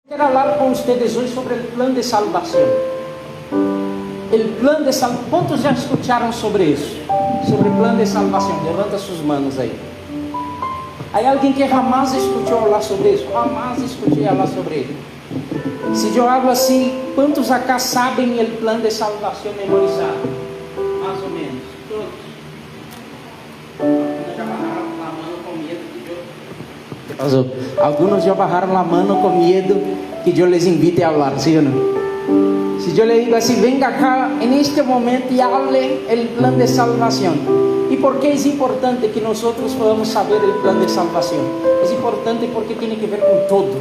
Quero falar com vocês hoje sobre o plano de salvação. O plano de salvação. Quantos já escutaram sobre isso? Sobre o plano de salvação? Levanta suas mãos aí. Há alguém que jamás escutou falar sobre isso? Jamás escutei falar sobre ele. Se eu falo assim, quantos acá sabem o plano de salvação memorizado? Mais ou menos. Todos. Alguns já bajaram a mão com medo que eu les invite a falar, sim ou não? Se eu lhe digo assim, venga acá en este momento e hable el plan de salvação. E por que é importante que nós podamos saber o plano de salvação? É importante porque tem que ver com todo.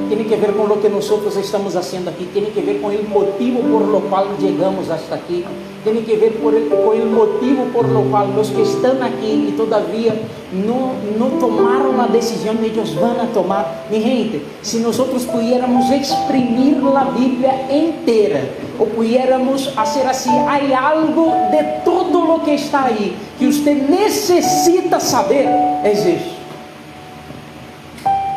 Tem que ver com o que nós estamos fazendo aqui. Tem que ver com o motivo por lo qual chegamos hasta aqui. Tem que ver com o motivo por lo qual os que estão aqui e todavia não tomaram a decisão, eles vão a tomar. Mi gente, se nós pudiéramos exprimir a Bíblia inteira, ou pudiéramos fazer assim, há algo de todo o que está aí que você necessita saber, é isso.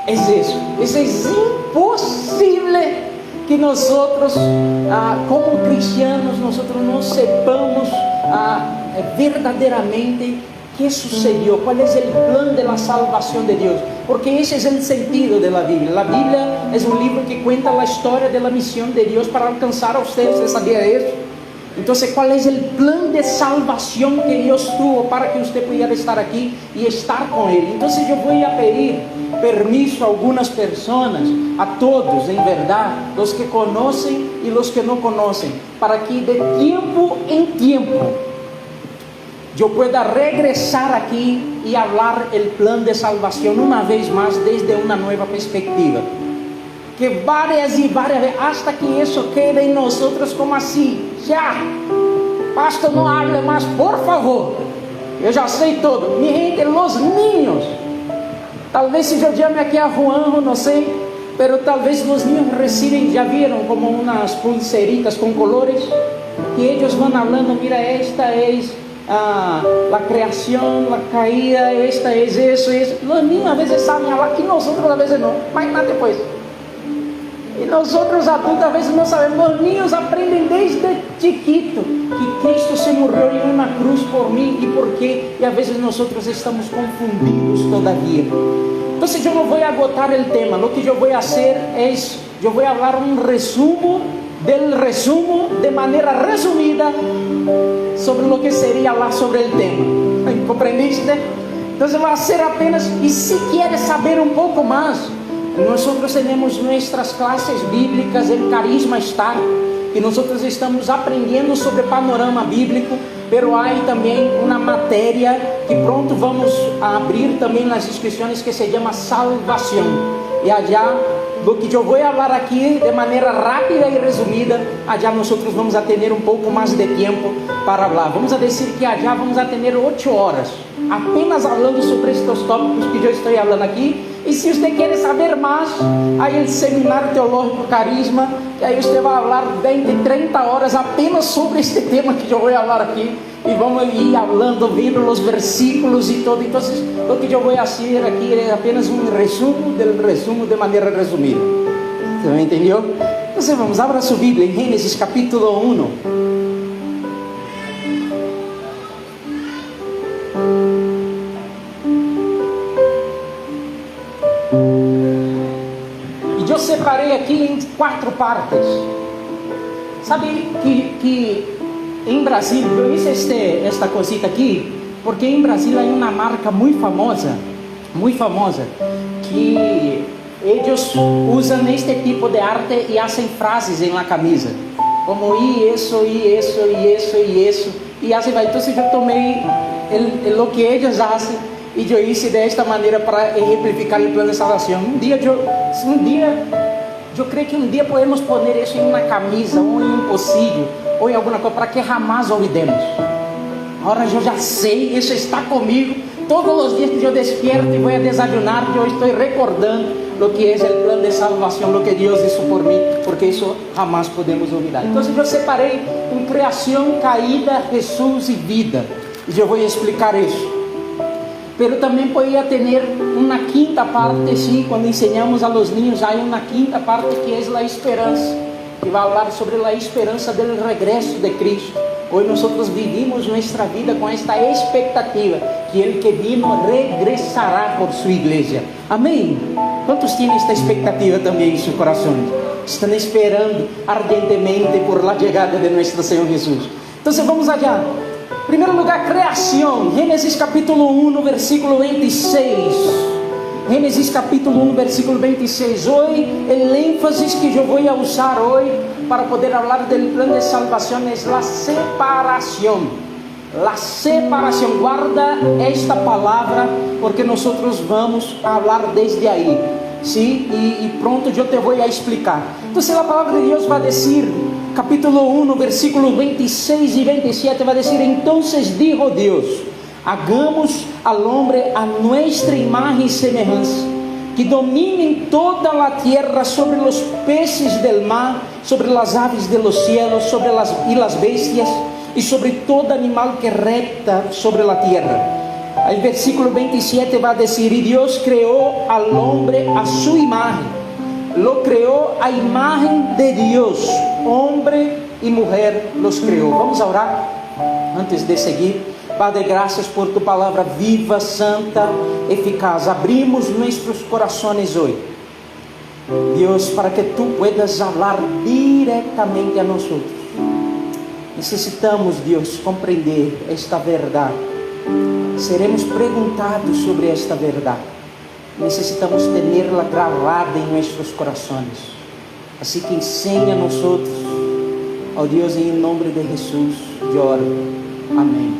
É isso. Isso é impossível que nós, como cristianos, nós não sepamos verdadeiramente que sucedeu, qual é o plano da salvação de Deus, porque esse é o sentido da Bíblia. A Bíblia é um livro que conta a história da missão de Deus para alcançar a vocês. Você sabia isso? Então, qual é o plano de salvação que Deus teve para que você pudesse estar aqui e estar com Ele? Então, eu vou pedir permisso a algumas pessoas, a todos, em verdade, os que conhecem e os que não conhecem, para que de tempo em tempo eu pueda regressar aqui e falar o plano de salvação uma vez mais desde uma nova perspectiva. Que várias e várias vezes, hasta que isso quede em nós como assim, já, pastor, não hable mais, por favor, eu já sei tudo. Mi gente, os niños, talvez se eu chame aqui a Juan, não sei, pero talvez os niños recibem, já viram como umas pulseritas com colores, que eles vão falando, mira, esta é a criação, a caída, esta é isso. Os niños às vezes sabem falar, que nós às vezes não, mas nada depois. E nós adultos às vezes não sabemos. Os niños aprendem desde chiquito que Cristo se morreu em uma cruz por mim e por quê, e às vezes nós estamos confundidos todavia. Então, eu não vou agotar o tema. O que eu vou fazer é, eu vou falar resumo del resumo, de maneira resumida, sobre o que seria lá sobre o tema. ¿Compreendiste? Então, vai ser apenas, e se quieres saber um pouco mais, nós temos nossas classes bíblicas em Carisma Star, e nós estamos aprendendo sobre panorama bíblico, pero há também uma matéria que pronto vamos abrir também nas inscrições, que se chama Salvação. E allá, do que eu vou falar aqui de maneira rápida e resumida, allá nós vamos ter um pouco mais de tempo para falar. Vamos a dizer que allá vamos a ter 8 horas, apenas falando sobre estes tópicos que eu estou falando aqui. E se você quer saber mais, aí o Seminário Teológico Carisma, que aí você vai falar 20, 30 horas apenas sobre este tema que eu vou falar aqui. E vamos ir falando, vendo os versículos e tudo. Então, o que eu vou fazer aqui é apenas um resumo do resumo de maneira resumida. Você entendeu? Então, vamos, abra sua Bíblia em Gênesis capítulo 1. Eu separei aqui em 4 partes. Sabe que em Brasília, eu fiz esta cosita aqui, porque em Brasília há uma marca muito famosa, que eles usam este tipo de arte e fazem frases em la camisa, como isso, e assim vai. Então eu tomei o que eles fazem, e eu hice desta maneira para exemplificar o plano de salvação. Eu creio que um dia podemos pôr isso em uma camisa, ou em um pocilho, ou em alguma coisa, para que jamais olvidemos. Agora eu já sei, isso está comigo. Todos os dias que eu despierto e vou a desayunar, eu estou recordando o que é o plano de salvação, o que Deus hizo por mim, porque isso jamais podemos olvidar. Então eu separei em criação, caída, Jesus e vida, e eu vou explicar isso. pero también podría tener una quinta parte, sí, cuando enseñamos a los niños, hay una quinta parte que es la esperanza, que va a hablar sobre la esperanza del regreso de Cristo. Hoy nosotros vivimos nuestra vida con esta expectativa, que el que vino regresará por su iglesia. Amén. ¿Cuántos tienen esta expectativa también en sus corazones? Están esperando ardentemente por la llegada de nuestro Señor Jesús. Entonces vamos allá. En primeiro lugar, criação. Gênesis capítulo 1, versículo 26. Gênesis capítulo 1, versículo 26. Hoy, el énfasis que yo voy a usar hoy para poder hablar del plan de salvación es la separación. La separación. Guarda esta palavra porque nosotros vamos a hablar desde ahí. ¿Sí? Y pronto yo te voy a explicar. Entonces la palabra de Dios va a decir, capítulo 1, versículos 26 y 27, va a decir: entonces dijo Dios, hagamos al hombre a nuestra imagen y semejanza, que dominen toda la tierra, sobre los peces del mar, sobre las aves de los cielos, sobre las bestias, y sobre todo animal que repta sobre la tierra. El versículo 27 va a decir: y Dios creó al hombre a su imagen, lo creó a imagen de Dios, hombre y mujer los creó. Vamos a orar antes de seguir. Padre, gracias por tu palavra viva, santa, eficaz. Abrimos nuestros corazones hoy, Dios, para que tú puedas hablar directamente a nosotros. Necesitamos, Dios, compreender esta verdade. Seremos perguntados sobre esta verdade. Necesitamos tenerla gravada em nossos corações. Assim que ensine a nós, ó Deus, em nome de Jesus, eu oro. Amém.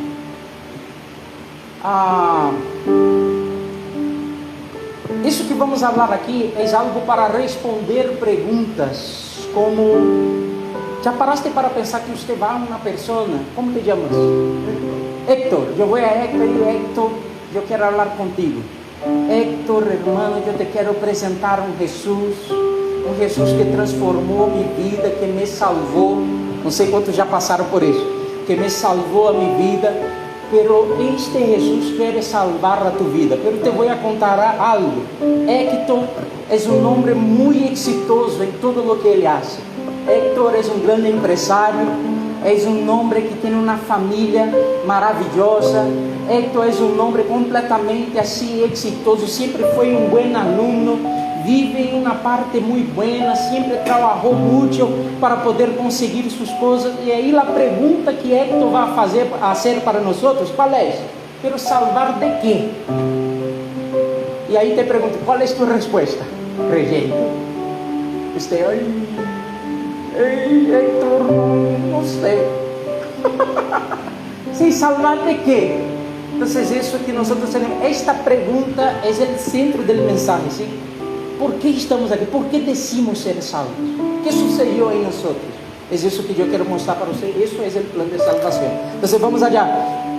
Isso que vamos falar aqui é algo para responder perguntas, como: já paraste para pensar que você vai a uma pessoa? Como te chamas? Héctor, eu vou a Héctor e Héctor, eu quero falar contigo. Héctor, hermano, eu te quero apresentar Jesus que transformou minha vida, que me salvou. Não sei quantos já passaram por isso, que me salvou a minha vida, pero este Jesus quer salvar a tua vida. Pero te vou contar algo. Héctor é homem muito exitoso em tudo o que ele faz. Héctor é grande empresário, é homem que tem uma família maravilhosa. Héctor é homem completamente assim exitoso, sempre foi bom aluno, vive em uma parte muito boa, sempre trabalhou muito para poder conseguir suas coisas. E aí a pergunta que Héctor vai fazer para nós, qual é? Quero salvar de quê? E aí te pergunto, qual é a tua resposta? Rejeito. Ei, Héctor, não sei. Sem salvar de quê? Então, isso que nós temos, esta pergunta é o centro da mensagem, ¿sí? ¿Por que estamos aqui? ¿Por que decimos ser salvos? O que sucedeu em nós? É isso que eu quero mostrar para você. Isso é o plano de salvação. Então, vamos allá.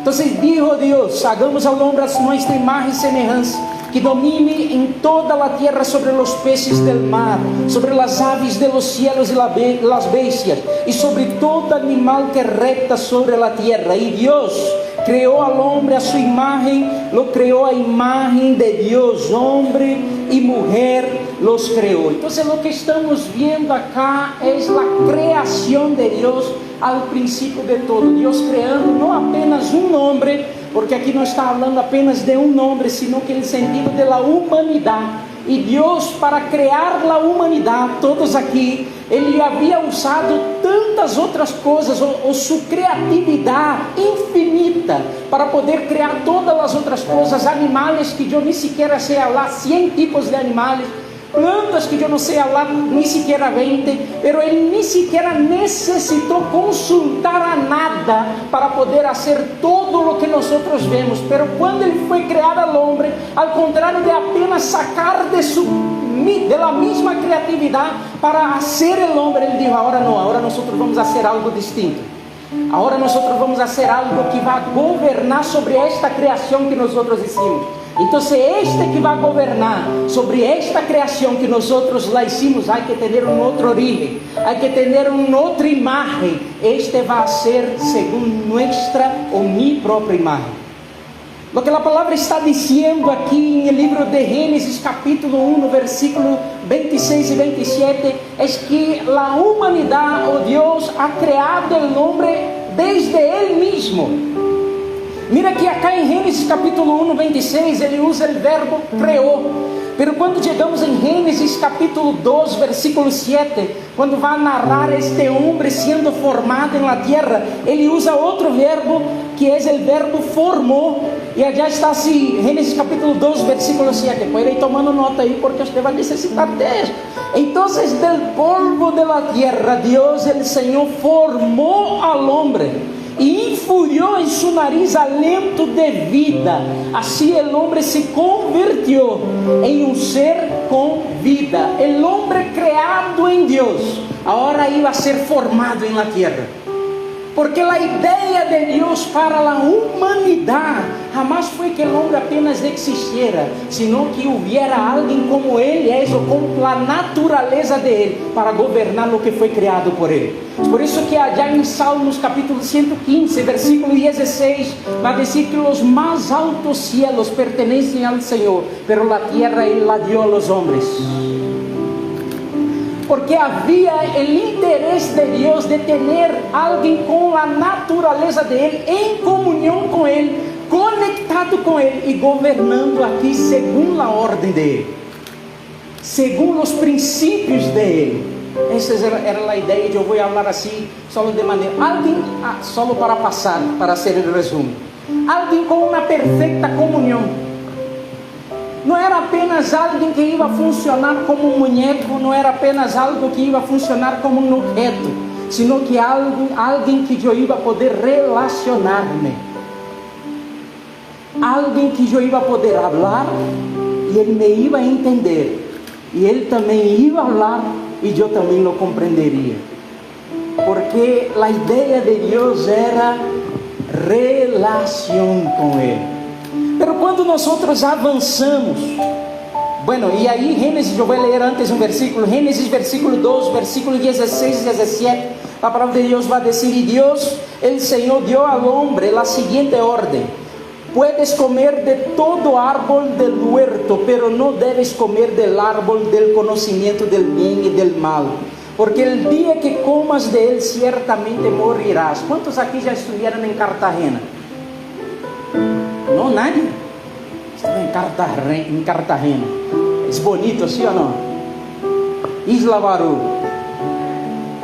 Então, dijo Deus: hagamos ao homem a nossa imagem e semelhança, que domine em toda a terra, sobre os peces del mar, sobre as aves de los cielos e las bestias, e sobre todo animal que repta sobre a terra. E Deus creó al hombre a su imagen, lo creó a imagen de Dios, hombre y mujer los creó. Entonces lo que estamos viendo acá es la creación de Dios al principio de todo. Dios creando no apenas un hombre, porque aquí no está hablando apenas de un hombre, sino que el sentido de la humanidad. E Deus, para criar a humanidade, todos aqui, Ele havia usado tantas outras coisas, ou sua criatividade infinita, para poder criar todas as outras coisas, animais que eu nem sequer sei falar, 100 tipos de animais, plantas que eu não sei falar, nem sequer 20, pero Ele nem sequer necessitou consultar a nada para poder fazer todo o que nós vemos. Pero quando Ele foi criar ao homem, ao contrário de apenas sacar de la mesma criatividade para fazer o homem, Ele disse: agora não, agora nós vamos fazer algo distinto. Agora nós vamos fazer algo que vai governar sobre esta criação que nós hicimos. Então, este que vai governar sobre esta criação que nós la hicimos, há que ter outro origen, há que ter outra imagem. Este vai ser segundo nossa ou minha própria imagem. Lo que a palavra está dizendo aqui no livro de Gênesis capítulo 1, versículo 26 e 27, é que a humanidade, o Deus, ha criado o homem desde Ele mesmo. Mira que acá em Gênesis capítulo 1, 26, ele usa o verbo criou. Pero quando chegamos em Gênesis capítulo 2, versículo 7, quando vai narrar este homem sendo formado na terra, ele usa outro verbo, que é o verbo formou. E já está assim, Gênesis capítulo 2, versículo 7. Pode ir tomando nota aí, porque você vai necessitar disso. Então, del polvo de la tierra, Deus, el Senhor, formou al homem e influiu em sua nariz alento de vida. Assim o homem se convertiu em um ser com vida. O homem criado em Deus agora iba a ser formado na terra. Porque a ideia de Deus para a humanidade jamais foi que o homem apenas existiera, sino que hubiera alguém como ele, ou com a natureza de ele, para governar o que foi criado por ele. Por isso que allá em Salmos capítulo 115, versículo 16, vai dizer que os mais altos cielos pertenecem ao Senhor, pero a tierra Ele la dio a los hombres. Porque havia o interesse de Deus de ter alguém com a natureza dele, em comunhão com ele, conectado com ele e governando aqui segundo a ordem dele, segundo os princípios dele. Essa era a ideia de eu vou falar assim, só de maneira, alguém, só para passar, para ser o resumo, alguém com uma perfeita comunhão. Não era apenas alguém que ia funcionar como um muñeco, não era apenas algo que ia funcionar como um objeto, sino que alguém que eu ia poder relacionar-me, alguém que eu ia poder falar e ele me ia entender, e ele também ia falar e eu também o compreenderia, porque a ideia de Deus era relação com Ele. Pero quando nós avançamos, bueno, e aí Gênesis, eu vou ler antes um versículo, Gênesis versículo 2, versículo 16 e 17, a palavra de Deus vai dizer, e Deus, el Senhor, dio al hombre la siguiente orden, puedes comer de todo árbol del huerto, pero no debes comer del árbol del conocimiento del bien y del mal, porque el día que comas de él, ciertamente morirás. ¿Cuántos aqui já estudaram em Cartagena? Não, nadie. Estava em Cartagena. É bonito, sim ou não? Isla Barú.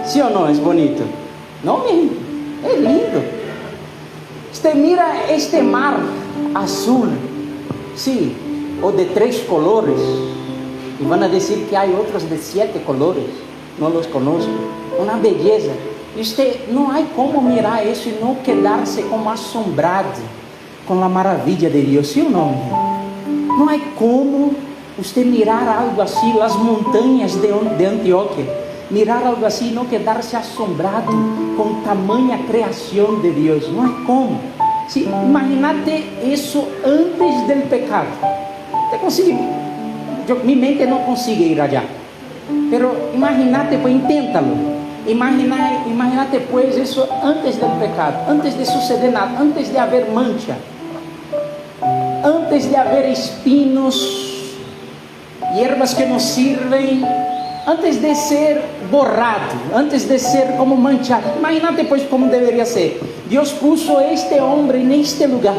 Sim ou não? É bonito? Não, menino. É lindo. Você mira este mar azul, sim, ou de 3 colores, e vão dizer que há outros de 7 colores. Não os conosco. Uma beleza. E não há como mirar isso e não quedar-se como assombrado com a maravilha de Deus, sim ou não? Não há como você mirar algo assim, as montanhas de Antioquia, mirar algo assim e não quedar-se assombrado com tamanha criação de Deus. Não há como. Sí, imagínate isso antes do pecado. Te consigo? Mi mente não consigue ir allá. Pero imagínate, pues inténtalo. Imagínate pues isso antes do pecado, antes de suceder nada, antes de haver mancha, antes de haver espinos, hierbas que nos sirven, antes de ser borrado, antes de ser como manchado. Imagínate pues como deveria ser. Deus puso este homem neste lugar.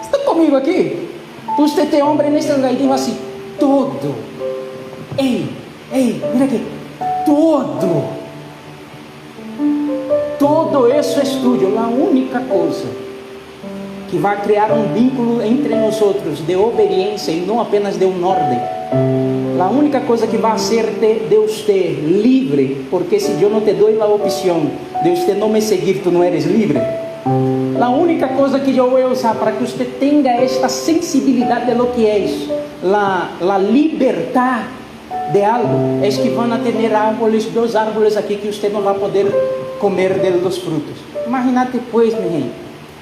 Está comigo aqui? Puso este homem neste lugar e dijo assim: todo. Ei, mira aqui. Todo isso é tuyo. A única coisa que vai criar um vínculo entre nós outros de obediência e não apenas de uma ordem. A única coisa que vai ser de você livre, porque se eu não te dou a opção de você não me seguir, tu não eres livre. A única coisa que eu vou usar para que você tenha esta sensibilidade de lo que é a liberdade de algo, é que vão ter árvores, 2 árvores aqui que você não vai poder comer dos frutos. Imagínate pues, minha gente,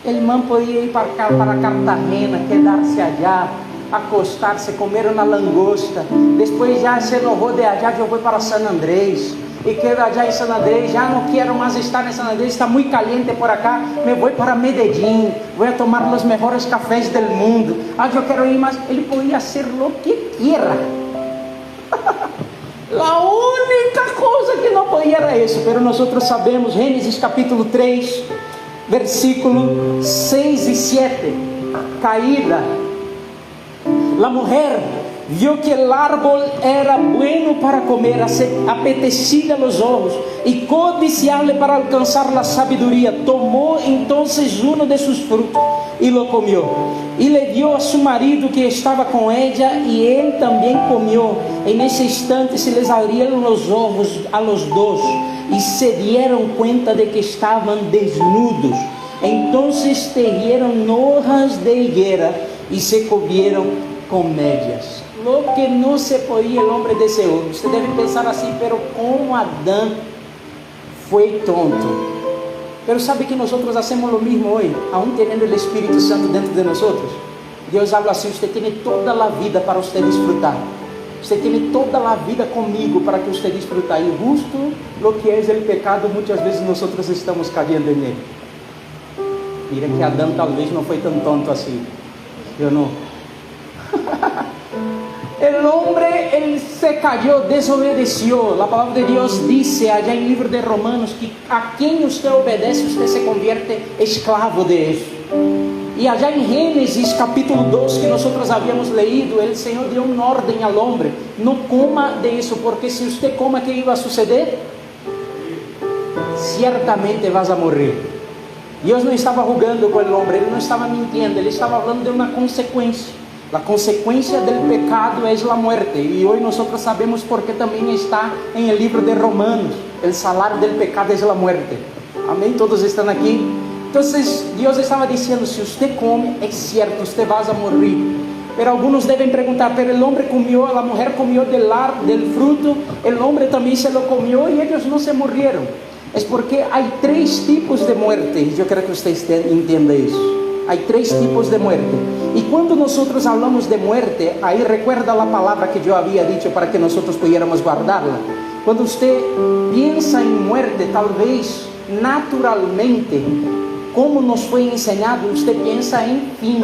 ele não podia ir para Cartagena, quedar-se allá, acostar-se, comer uma langosta, depois já se enojou de allá, eu vou para San Andrés, e quero allá em San Andrés, já não quero mais estar em San Andrés, está muito caliente por acá, me vou para Medellín, vou tomar os melhores cafés do mundo, eu quero ir mais. Ele podia ser o que quiera. A única coisa que não podia era isso, mas nós sabemos, Gênesis capítulo 3, versículo 6 e 7, caída, a mulher viu que o árbol era bueno para comer, apetecía a los ojos y codiciable para alcanzar la sabiduría. Tomó entonces uno de sus frutos y lo comió, y le dio a su marido que estaba con ella, y él también comió. En ese instante se les abrieron los ojos a los dos y se dieron cuenta de que estaban desnudos. Entonces tejieron hojas de higuera y se cubrieron con medias. Lo que no se podía el hombre deseó. Usted debe pensar así, pero como Adán fue tonto. Pero sabe que nosotros hacemos lo mismo hoy, aún teniendo el Espíritu Santo dentro de nosotros. Dios habla así: usted tiene toda la vida para usted disfrutar. Usted tiene toda la vida conmigo para que usted disfrutar. Y justo lo que es el pecado, muchas veces nosotros estamos cayendo en él. Mira que Adán tal vez no fue tan tonto así. Yo no. El hombre, él se cayó, desobedeció. La palabra de Dios dice allá en el libro de Romanos que a quien usted obedece, usted se convierte esclavo de eso. Y allá en Génesis capítulo 2 que nosotros habíamos leído, el Señor dio una orden al hombre: no coma de eso, porque si usted coma, ¿qué iba a suceder? Ciertamente vas a morir. Dios no estaba jugando con el hombre, Él no estaba mintiendo, Él estaba hablando de una consecuencia. La consecuencia del pecado es la muerte, y hoy nosotros sabemos por qué también está en el libro de Romanos: el salario del pecado es la muerte. Amén, todos están aquí. Entonces Dios estaba diciendo: si usted come, es cierto, usted va a morir. Pero algunos deben preguntar: pero el hombre comió, la mujer comió del fruto, el hombre también se lo comió y ellos no se murieron. Es porque hay tres tipos de muerte, y yo creo que usted entienda eso. Hay tres tipos de muerte. Y cuando nosotros hablamos de muerte, ahí recuerda la palabra que yo había dicho para que nosotros pudiéramos guardarla. Cuando usted piensa en muerte, tal vez naturalmente, como nos fue enseñado, usted piensa en fin.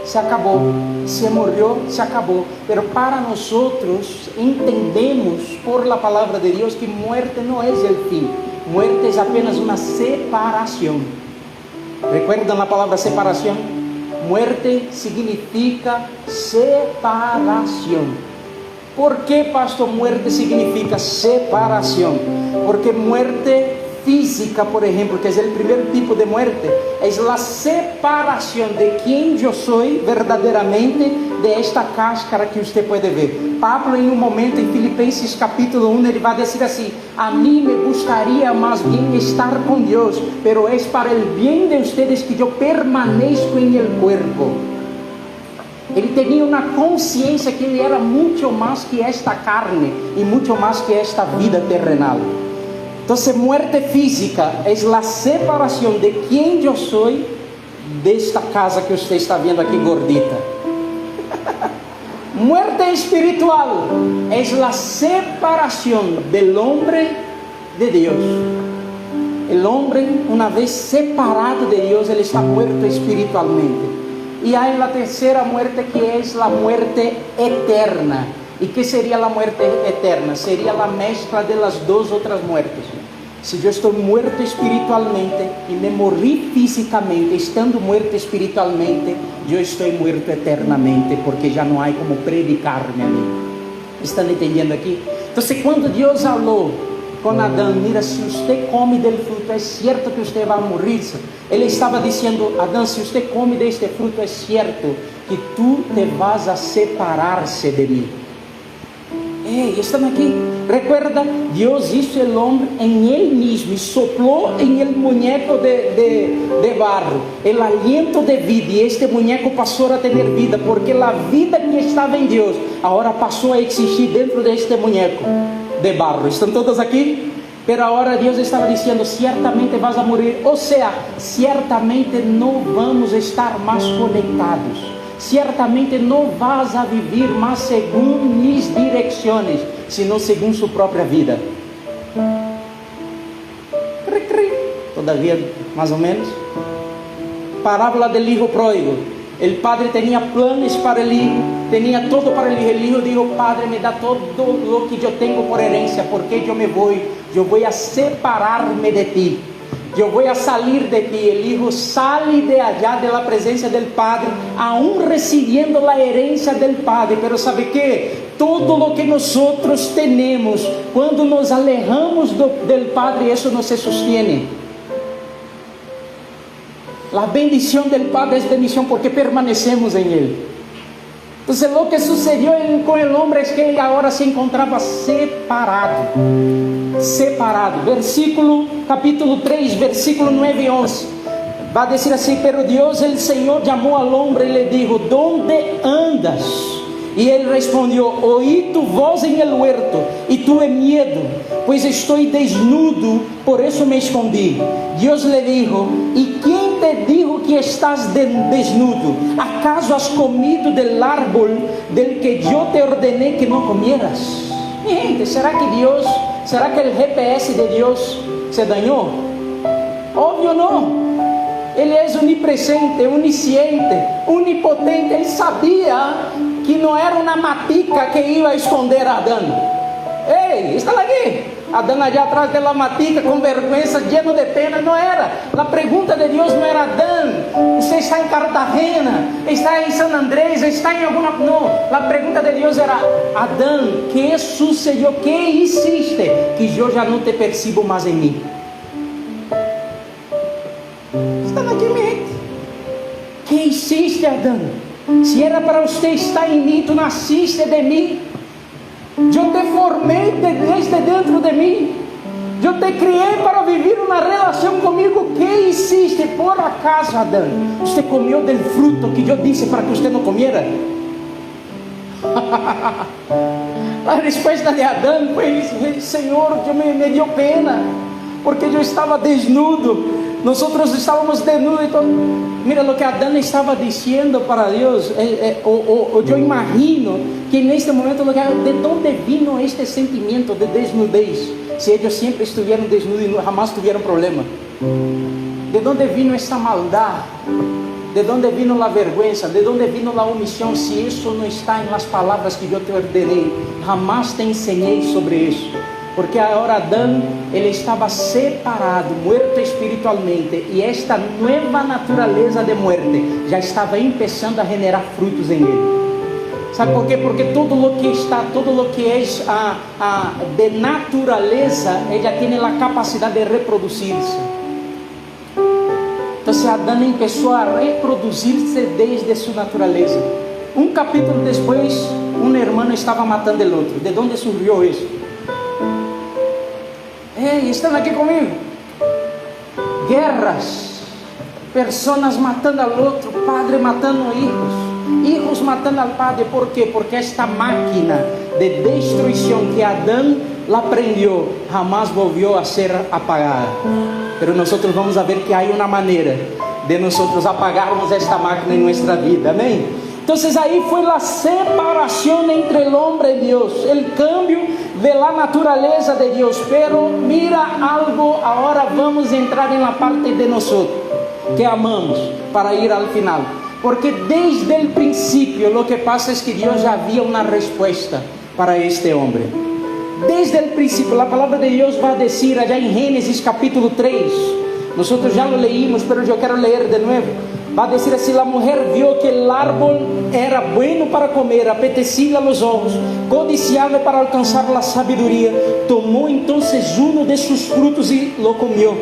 Se acabó, se murió, se acabó. Pero para nosotros entendemos por la palabra de Dios que muerte no es el fin. Muerte es apenas una separación. ¿Recuerdan la palabra separación? Muerte significa separación. ¿Por qué, pastor, muerte significa separación? Porque muerte física, por ejemplo, que es el primer tipo de muerte, es la separación de quien yo soy verdaderamente de esta cáscara que usted puede ver. Pablo, en un momento, en Filipenses capítulo 1, ele vai decir así: a mí me gustaría más bien estar con Dios, pero es para el bien de ustedes que yo permanezco en el cuerpo. Ele tinha uma consciência que ele era muito mais que esta carne e muito mais que esta vida terrenal. Entonces, muerte física es la separación de quien yo soy de esta casa que usted está viendo aquí gordita. Muerte espiritual es la separación del hombre de Dios. El hombre, una vez separado de Dios, él está muerto espiritualmente. Y hay la tercera muerte, que es la muerte eterna. ¿Y qué sería la muerte eterna? Sería la mezcla de las dos otras muertes. Si yo estoy muerto espiritualmente y me morí físicamente, estando muerto espiritualmente, yo estoy muerto eternamente, porque ya no hay como predicarme a mí. ¿Están entendiendo aquí? Entonces, cuando Dios habló con Adán: mira, si usted come del fruto, es cierto que usted va a morirse. Él estaba diciendo: Adán, si usted come de este fruto, es cierto que tú te vas a separarse de mí. Están aquí. Recuerda, Dios hizo el hombre en él mismo y sopló en el muñeco de barro el aliento de vida, y este muñeco pasó a tener vida, porque la vida que estaba en Dios ahora pasó a existir dentro de este muñeco de barro. ¿Están todos aquí? Pero ahora Dios estaba diciendo: ciertamente vas a morir. O sea, ciertamente no vamos a estar más conectados. ciertamente no vas a vivir más según mis direcciones, sino según su propia vida. Todavía, más o menos. Parábola del hijo pródigo. El padre tenía planes para el hijo, tenía todo para el hijo. El hijo dijo: Padre, me da todo lo que yo tengo por herencia, porque yo me voy, yo voy a separarme de ti, yo voy a salir de ti. El hijo sale de allá, de la presencia del padre, aún recibiendo la herencia del padre. Pero ¿sabe qué? Todo lo que nosotros tenemos, cuando nos alejamos del padre, eso no se sostiene. La bendición del Padre es bendición porque permanecemos en Él. Entonces lo que sucedió con el hombre es que él ahora se encontraba separado. Capítulo 3, versículo 9 y 11. Va a decir así: pero Dios el Señor llamó al hombre y le dijo: ¿dónde andas? Y él respondió: oí tu voz en el huerto y tuve miedo, pues estoy desnudo, por eso me escondí. Dios le dijo: ¿y quién te dijo que estás desnudo? ¿Acaso has comido del árbol del que yo te ordené que no comieras? Mi gente, ¿será que el GPS de Dios se dañó? Obvio no. Ele é onipresente, onisciente, onipotente. Ele sabia que não era uma matica que ia esconder a Adão. Ei, está aqui. Adão allá atrás da matica, com vergonha, lleno de pena. Não era. A pergunta de Deus não era: Adão, você está em Cartagena, está em San Andrés, está em alguma... Não. A pergunta de Deus era: Adão, que sucedeu? Que hiciste? Que eu já não te percebo mais em mim. Que hiciste, Adão? Se era para você estar em mim, tu nasciste de mim. Eu te formei desde dentro de mim. Eu te criei para viver uma relação comigo. Que hiciste? Por acaso, Adão, você comeu del fruto que eu disse para que você não comiera? A resposta de Adão foi: Senhor, me dio pena, porque eu estava desnudo. Nós estávamos desnudos. Então, mira lo que Adão estava dizendo para Deus. Eu imagino que neste momento, de onde vino este sentimento de desnudez? Se eles sempre estiveram desnudos e jamais tiveram problema. De onde vino esta maldade? De onde vino a vergonha? De onde vino a omissão? Se isso não está nas palavras que eu te ordenei, jamais te ensinei sobre isso. Porque agora Adão, ele estava separado, muerto espiritualmente, e esta nova natureza de muerte já estava começando a generar frutos em ele. Sabe por quê? Porque todo lo que é de natureza, ela tem a capacidade de reproduzir-se. Então Adão começou a reproduzir-se desde sua natureza. Um capítulo depois, um irmão estava matando o outro. De onde surgiu isso? Ei, estão aqui comigo? Guerras, pessoas matando ao outro, padre matando hijos matando ao padre. ¿Por quê? Porque esta máquina de destruição que Adão la prendió, jamás volvió a ser apagada. Pero nosotros vamos a ver que hay una manera de nosotros apagarmos esta máquina en nuestra vida, amén. Entonces ahí fue la separación entre el hombre y Dios, el cambio de la naturaleza de Dios. Pero mira algo, ahora vamos a entrar en la parte de nosotros, que amamos, para ir al final. Porque desde el principio lo que pasa es que Dios ya había una respuesta para este hombre. Desde el principio, la palabra de Dios va a decir allá en Génesis capítulo 3, nosotros ya lo leímos, pero yo quiero leer de nuevo. Va a decir así: la mujer vio que el árbol era bueno para comer, apetecible a los ojos, codiciable para alcanzar la sabiduría. Tomó entonces uno de sus frutos y lo comió,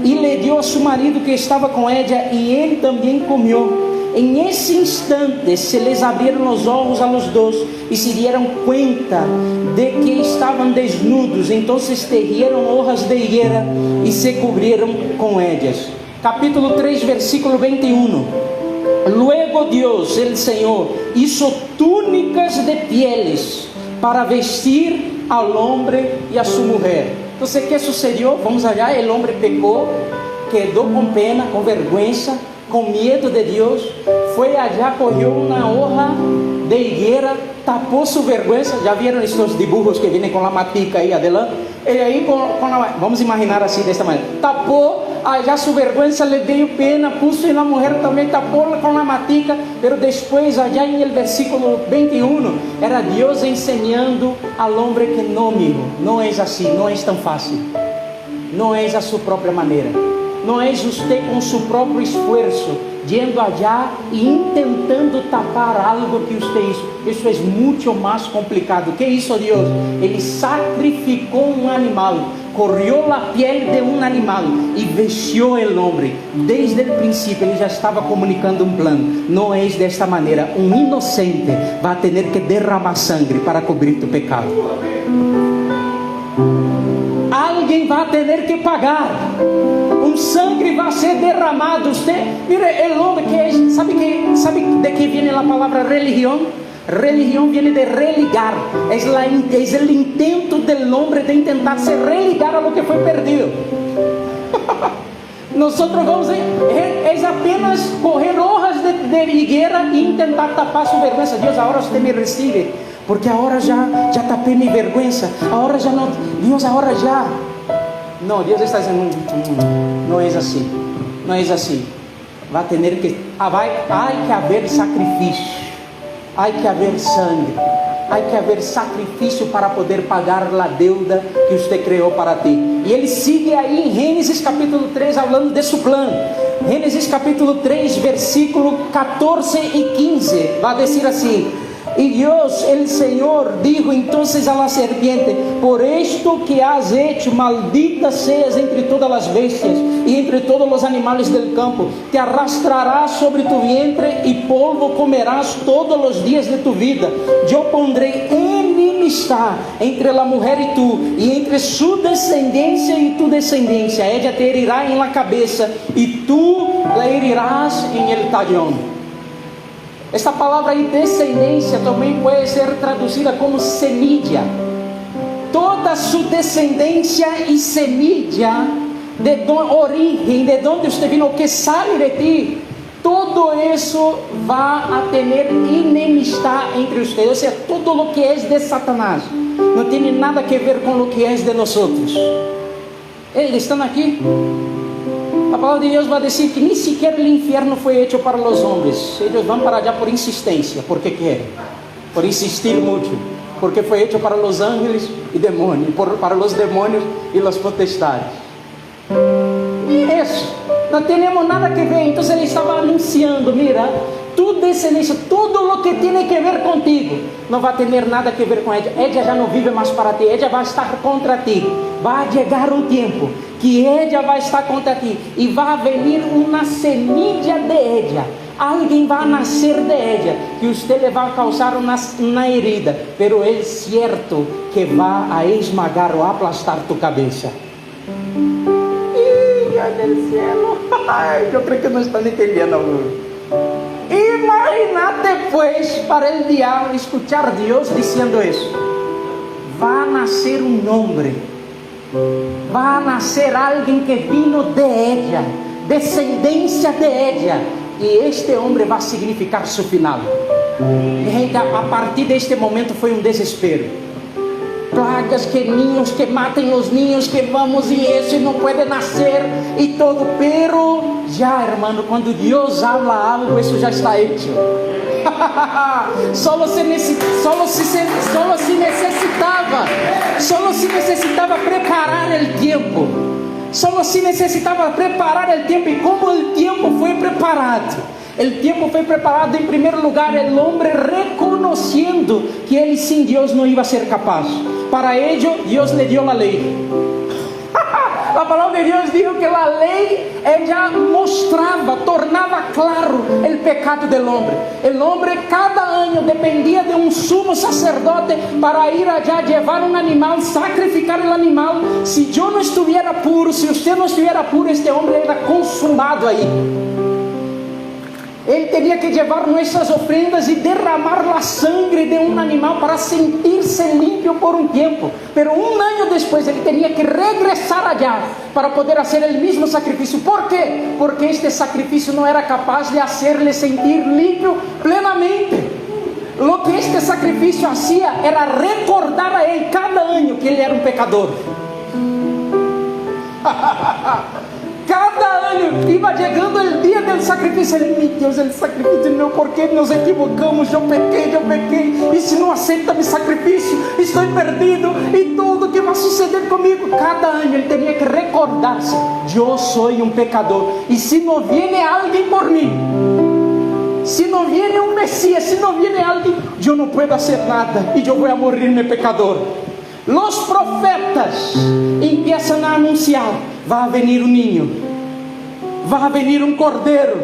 y le dio a su marido que estaba con ella, y él también comió. En ese instante se les abrieron los ojos a los dos y se dieron cuenta de que estaban desnudos. Entonces tejieron hojas de higuera y se cubrieron con ellas. Capítulo 3, versículo 21. Luego Dios, el Señor, hizo túnicas de pieles para vestir al hombre y a su mujer. Entonces, ¿qué sucedió? Vamos allá. El hombre pecó, quedó con pena, con vergüenza, com medo de Deus, foi allá, cogió una hoja de higuera, tapó su vergüenza. ¿Ya vieron estos dibujos que vienen con la matica ahí adelante? Ele aí vamos imaginar assim, desta maneira, tapou, já sua vergüenza le deu pena, puso na mulher também, tapou com a matica, pero depois, allá em el versículo 21, era Deus ensinando al hombre que não, amigo, não é assim, não é tão fácil, não é a sua própria maneira, não é você com seu próprio esforço, yendo allá e tentando tapar algo que você hizo. Isso é muito mais complicado. ¿Qué hizo Deus? Ele sacrificou um animal, corrió a piel de um animal e vestiu o homem. Desde o princípio ele já estava comunicando um plano. Não é desta maneira. Um inocente vai ter que derramar sangue para cobrir tu pecado. Alguém vai ter que pagar. Sangue vai ser derramado. Mire, el hombre que sabe de que viene a palavra religião? Religião viene de religar. É o intento do homem de tentar se religar a lo que foi perdido. Nós vamos apenas correr hojas de higuera e tentar tapar sua vergonha. Deus, agora você me recebe, porque agora já tapei minha vergonha. Agora já não, Deus, agora já. Não, Deus está dizendo, não é assim, não é assim. Vai ter que, que haver sacrifício, há que haver sangue, há que haver sacrifício para poder pagar a deuda que você criou para ti. E ele sigue aí em Gênesis capítulo 3, falando de seu plano. Gênesis capítulo 3, versículo 14 e 15, vai dizer assim: Y Dios el Señor dijo entonces a la serpiente: por esto que has hecho, maldita seas entre todas las bestias y entre todos los animales del campo. Te arrastrarás sobre tu vientre y polvo comerás todos los días de tu vida. Yo pondré enemistad entre la mujer y tú, y entre su descendencia y tu descendencia. Ella te herirá en la cabeza y tú la herirás en el tallón. Esta palavra aí, descendência, também pode ser traduzida como semilla. Toda sua descendência e semilla, de origem, de onde você vino, o que sai de ti, todo isso vai a ter enemistad entre vocês. Ou seja, todo o que é de Satanás não tem nada que ver com o que é de nós. Eles estão aqui. A palavra de Deus vai dizer que nem sequer o inferno foi hecho para os homens. Eles vão para allá por insistência, porque querem, por insistir muito, porque foi hecho para os ángeles e demônios, para os demônios e as potestades. E isso, não temos nada que ver. Então ele estava anunciando: mira, tu descendência, tudo o que tem que ver contigo, não vai ter nada que ver com ela. Ela já não vive mais para ti, ela vai estar contra ti. Vai chegar um tempo que ella vai estar contra ti e vai venir uma semilla de ella. Alguém vai nascer de ella que você le vai causar uma herida, pero é certo que vai esmagar ou aplastar tu cabeça. Ai, meu cielo, eu creio que não estão entendendo. Imagina depois para o diabo escuchar Deus dizendo isso: vai nascer um homem, vai nascer alguém que vino de ella, descendência de ella, e este homem vai significar seu final. E a partir deste momento foi um desespero. Plagas, que niños que matem os niños, que vamos e isso e não pode nascer e todo, pero já, hermano, quando Deus habla algo, isso já está hecho. Solo se necesitava preparar o tempo. Solo se necesitava preparar o tempo. E como o tempo foi preparado? O tempo foi preparado, em primeiro lugar, o homem reconhecendo que ele sem Deus não ia ser capaz. Para ello, Deus lhe deu a lei. A palavra de Deus diz que a lei ela mostrava, tornava claro o pecado do homem. O homem cada ano dependia de um sumo sacerdote para ir allá, levar um animal, sacrificar o animal. Se eu não estivesse puro, se você não estivesse puro, este homem era consumado aí. Ele teria que levar nossas ofrendas e derramar a sangre de um animal para sentir-se limpio por um tempo. Pero um ano depois ele teria que regressar allá para poder fazer o mesmo sacrifício. ¿Por quê? Porque este sacrifício não era capaz de hacerle sentir limpio plenamente. Lo que este sacrifício hacía era recordar a ele cada ano que ele era um pecador. Cada ano iba chegando o dia do sacrifício. Ele, meu Deus, ele sacrifício não, porque nos equivocamos, eu pequei, e se não aceita meu sacrifício, estou perdido, e tudo que vai suceder comigo. Cada ano ele tinha que recordar-se: eu sou um pecador, e se não viene alguém por mim, se não viene um Messias, se não viene alguém, eu não posso fazer nada, e eu vou morrer meu pecador. Os profetas empiezan a anunciar: vai venir um ninho, vai venir um cordeiro,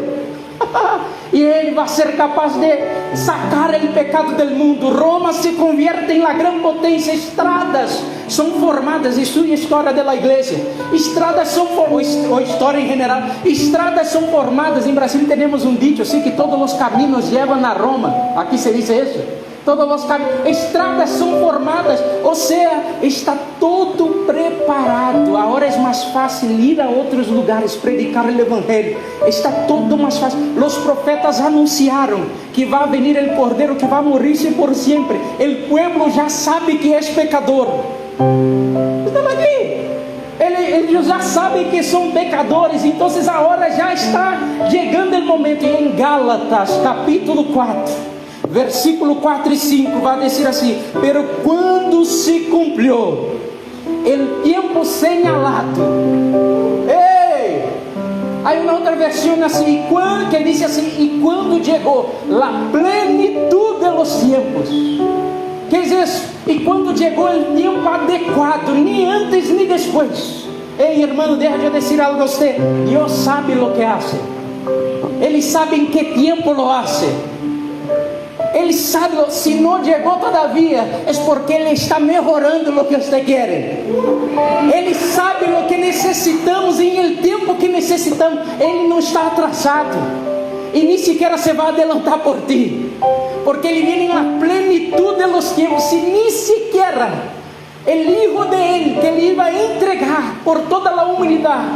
e ele vai ser capaz de sacar o pecado do mundo. Roma se convierte em la gran potência. Estradas são formadas, isso é a história da igreja. Estradas são formadas, ou história em geral, estradas são formadas. Em Brasil temos um dicho assim, que todos os caminhos levam a Roma. Aqui se diz isso. Todos os caminhos, estradas são formadas, ou seja, está todo preparado. Agora é mais fácil ir a outros lugares, predicar o Evangelho. Está todo mais fácil. Os profetas anunciaram que vai vir o Cordeiro, que vai morrer-se por sempre. O povo já sabe que é pecador. Estão aqui. Eles já sabem que são pecadores, então agora já está chegando o momento. E em Gálatas, capítulo 4, versículo 4 e 5, vai dizer assim: pero quando se cumpriu o tempo señalado, há uma outra versão assim, que diz assim: e quando chegou a plenitude dos tempos. Que é isso? E quando chegou o tempo adequado, nem antes nem depois. Ei, irmão, deixa eu dizer algo a você. Deus sabe o que hace. Ele sabe em que tempo lo hace. Ele sabe, se não chegou todavia, é porque Ele está melhorando o que você quer. Ele sabe o que necessitamos em o tempo que necessitamos. Ele não está atrasado, e nem sequer se vai adelantar por ti, porque Ele vem na plenitude dos tempos. Se nem sequer o Hijo de Ele, que Ele iba a entregar por toda a humanidade,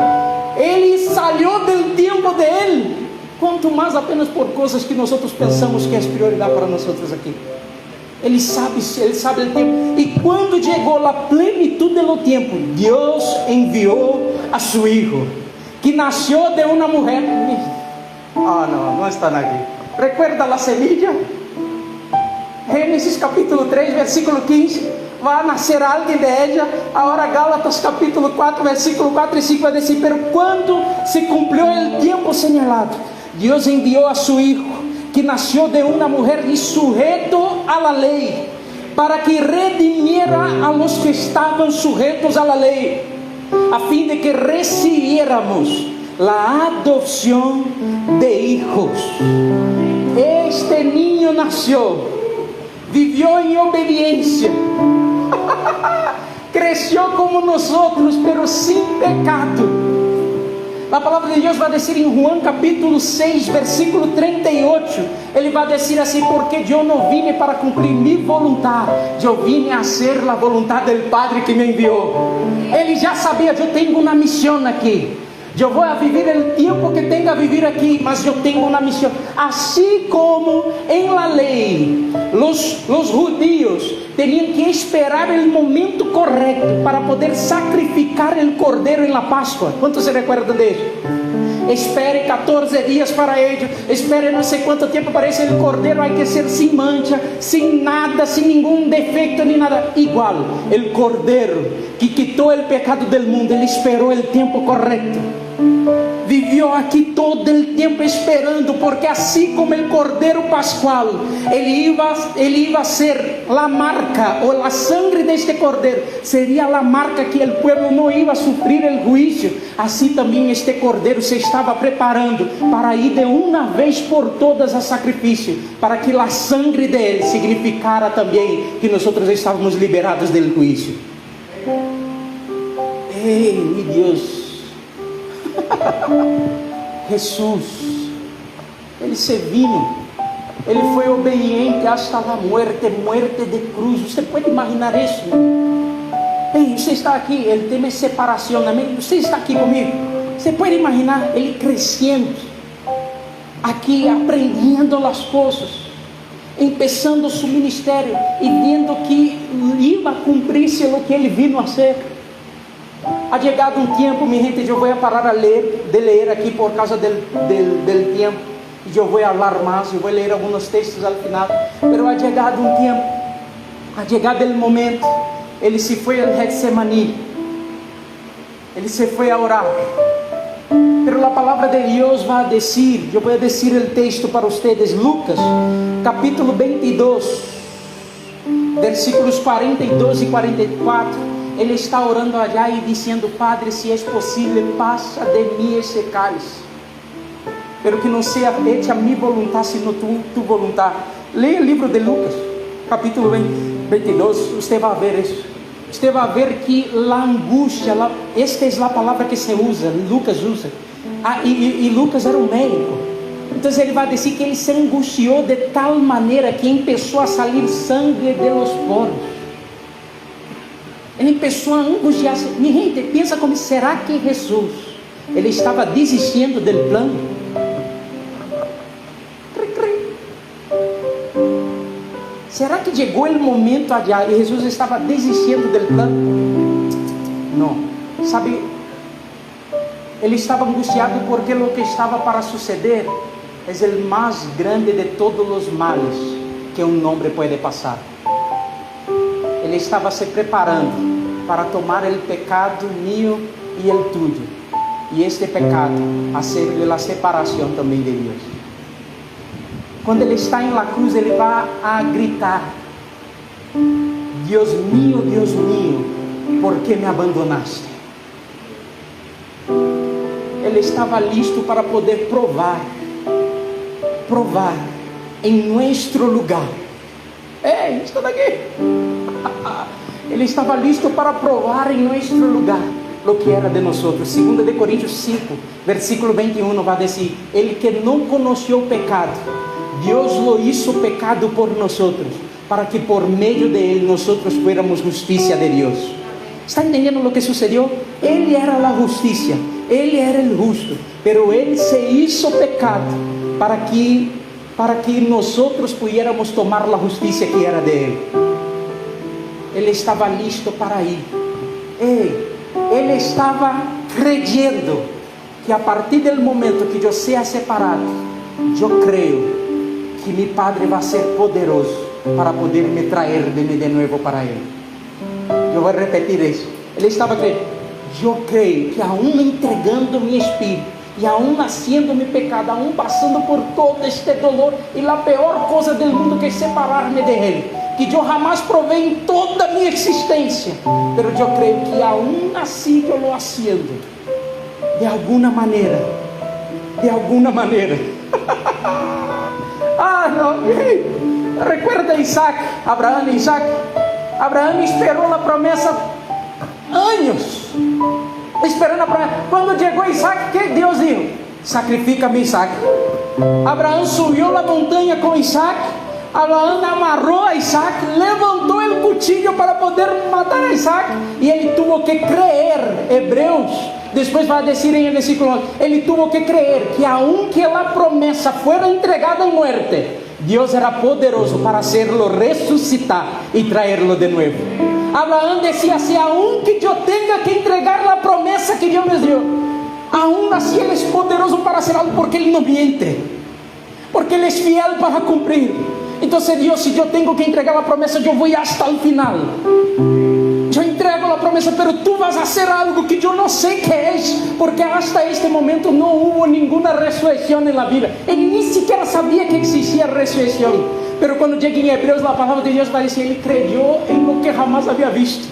Ele saiu do tempo de Ele. Quanto mais apenas por coisas que nós pensamos que é prioridade para nós aqui. Ele sabe o tempo. E quando chegou a plenitude do tempo, Deus enviou a seu Hijo, que nasceu de uma mulher. Não está aqui. Recuerda a semilla? Gênesis capítulo 3, versículo 15. Vai nascer alguém de ella. Agora Gálatas capítulo 4, versículo 4 e 5 vai dizer: pero quando se cumpriu o tempo señalado, Deus enviou a seu Hijo, que nasceu de uma mulher e sujeito à la lei, para que redimiera a los que estavam sujeitos à la lei, a fim de que recibiéramos a adopção de hijos. Este niño nasceu, vivió em obediência, cresceu como nós, pero sem pecado. A palavra de Deus vai dizer em Juan capítulo 6, versículo 38, Ele vai dizer assim: porque eu não vine para cumprir minha vontade, eu vine a ser a vontade do Padre que me enviou. Ele já sabia: eu tenho uma missão aqui, eu vou a viver o tempo que tenho a viver aqui, mas eu tenho uma missão. Assim como em la lei, os judíos tinham que esperar o momento correto para poder sacrificar o cordeiro em la Páscoa. Quantos se recordam disso? Espere 14 dias para ello, espere não sei quanto tempo para esse cordeiro. Hay que ser sem mancha, sem nada, sem nenhum defeito nem nada. Igual, o cordeiro que quitou o pecado do mundo, ele esperou o tempo correto. Vivió aqui todo o tempo esperando, porque assim como o Cordeiro Pascual, ele iba a ser a marca, ou a sangre deste Cordeiro seria a marca que o povo não ia sofrer o juízo. Assim também este Cordeiro se estava preparando para ir de uma vez por todas a sacrifício, para que a sangre dele significara também que nós estávamos liberados do juízo. Ei, meu Deus! Jesus, Ele se vino, ele foi obediente hasta a muerte de cruz. Você pode imaginar isso? Ei, você está aqui, el tema é separação, amém? Você está aqui comigo? Você pode imaginar ele crescendo, aqui aprendendo as coisas, começando seu ministério e vendo que ia cumprir-se o que ele vino a ser. Ha chegado um tempo, minha gente, eu vou parar de ler aqui por causa del tempo, e eu vou falar mais, eu vou ler alguns textos ao final, mas ha chegado um tempo, ha chegado o momento. Ele se foi ao Getsemaní, ele se foi a orar, pero a palavra de Deus vai dizer, eu vou dizer o texto para vocês, Lucas, capítulo 22, versículos 42 e 44, ele está orando allá e dizendo: Padre, se é possível, passa de mim esse cálice, pero que não seja feita a minha vontade, sino tu vontade. Leia o livro de Lucas, capítulo 22, você vai ver isso. Você vai ver que a angústia, esta é a palavra que se usa, Lucas usa. E Lucas era um médico. Então ele vai dizer que ele se angustiou de tal maneira que começou a sair sangue de los poros. Ele começou a angustiar-se. Minha gente, pensa como será que Jesus, ele estava desistindo do plano? Será que chegou o momento e Jesus estava desistindo do plano? Não. Sabe, ele estava angustiado porque o que estava para suceder é o mais grande de todos os males que um homem pode passar. Ele estava se preparando para tomar o pecado meu e o tuyo. E este pecado hacer a separação também de Deus. Quando ele está em la cruz, ele vai a gritar: Deus mío, ¿por que me abandonaste? Ele estava listo para poder provar em nosso lugar. Ei, está daqui. Ele estava listo para provar em nosso lugar o que era de nós. 2 de Coríntios 5, versículo 21 vai dizer: ele que não conheceu o pecado, Deus lo hizo pecado por nosotros, para que por meio de Él nosotros fuéramos justicia de Deus. ¿Está entendendo lo que sucedió? Ele era a justicia, Ele era o justo, pero Ele se hizo pecado para que nosotros pudiéramos tomar a justicia que era de Ele. Ele estava listo para ir. Ele estava creyendo que a partir do momento que eu seja separado, eu creio que meu Padre vai ser poderoso para poder me trazer de novo para Ele. Eu vou repetir isso. Ele estava crendo: eu creio que aún entregando meu espírito, e aún nascendo meu pecado, aún passando por todo este dolor, e a pior coisa do mundo que é separar-me de Ele, que eu jamais provei em toda a minha existência, mas eu creio que aún assim eu lo haciendo, de alguma maneira, não. Recuerda Isaac, Abraão esperou a promessa anos, esperando a promessa. Quando chegou Isaac, que Deus disse: sacrifica-me Isaac. Abraão subiu a montanha com Isaac, Abraão amarrou a Isaac, levantou o cuchillo para poder matar a Isaac, e ele tuvo que crer. Hebreus depois vai dizer em versículo 11, ele tuvo que crer que aunque a promessa fuera entregada em muerte, Deus era poderoso para hacerlo ressuscitar e traerlo de novo. Abraão dizia assim: aunque eu tenha que entregar a promessa que Deus me deu, aún assim Ele é poderoso para hacer algo, porque Ele não miente, porque Ele é fiel para cumprir. Então, Deus, se eu tenho que entregar a promessa, eu vou hasta o final. Eu entrego a promessa, pero tu vas a hacer algo que eu não sei que é, porque hasta este momento não houve nenhuma ressurreição na Bíblia. Ele nem sequer sabia que existia ressurreição. Pero quando chega em Hebreus, a palavra de Deus vai dizer: ele creyó em lo que jamais havia visto.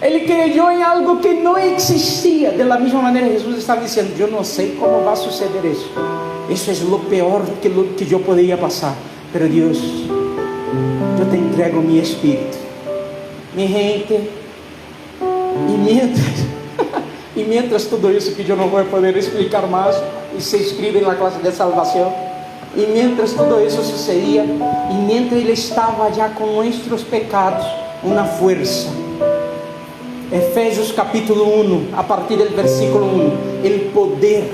Ele creyó em algo que não existia. Da mesma maneira, Jesus estava dizendo: eu não sei como vai suceder isso. Isso é o pior que eu poderia passar. Pero Deus, eu te entrego meu espírito. Mi gente, y mientras E mientras tudo isso que eu não vou poder explicar mais, e se inscreve na classe de salvação, e mientras tudo isso sucedia, e mientras Ele estava já com nossos pecados, uma força. Efésios capítulo 1, a partir do versículo 1, o poder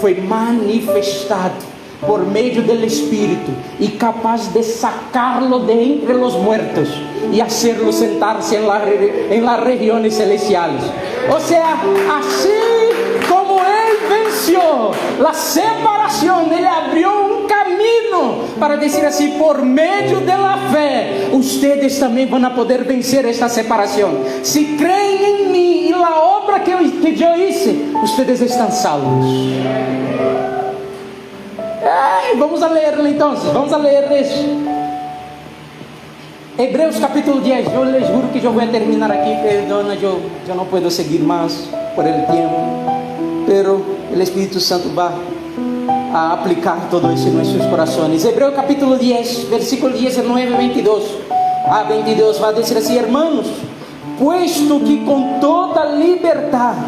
foi manifestado por meio do Espírito e capaz de sacarlo de entre los muertos e hacerlo sentar-se em las regiones celestiales. O sea, assim como Ele venció a separação, Ele abriu um caminho para dizer assim: por meio da fé, ustedes também vão poder vencer esta separação. Se creem em mim e na obra que eu hice, ustedes estão salvos. Vamos a lerlo então, vamos a ler isso. Hebreus capítulo 10, eu les juro que eu vou terminar aqui, perdona, eu não posso seguir mais por el tempo, pero o Espírito Santo vai a aplicar todo isso em nossos corações. Hebreus capítulo 10, versículo 19 a 22 vai dizer assim: hermanos, puesto que com toda liberdade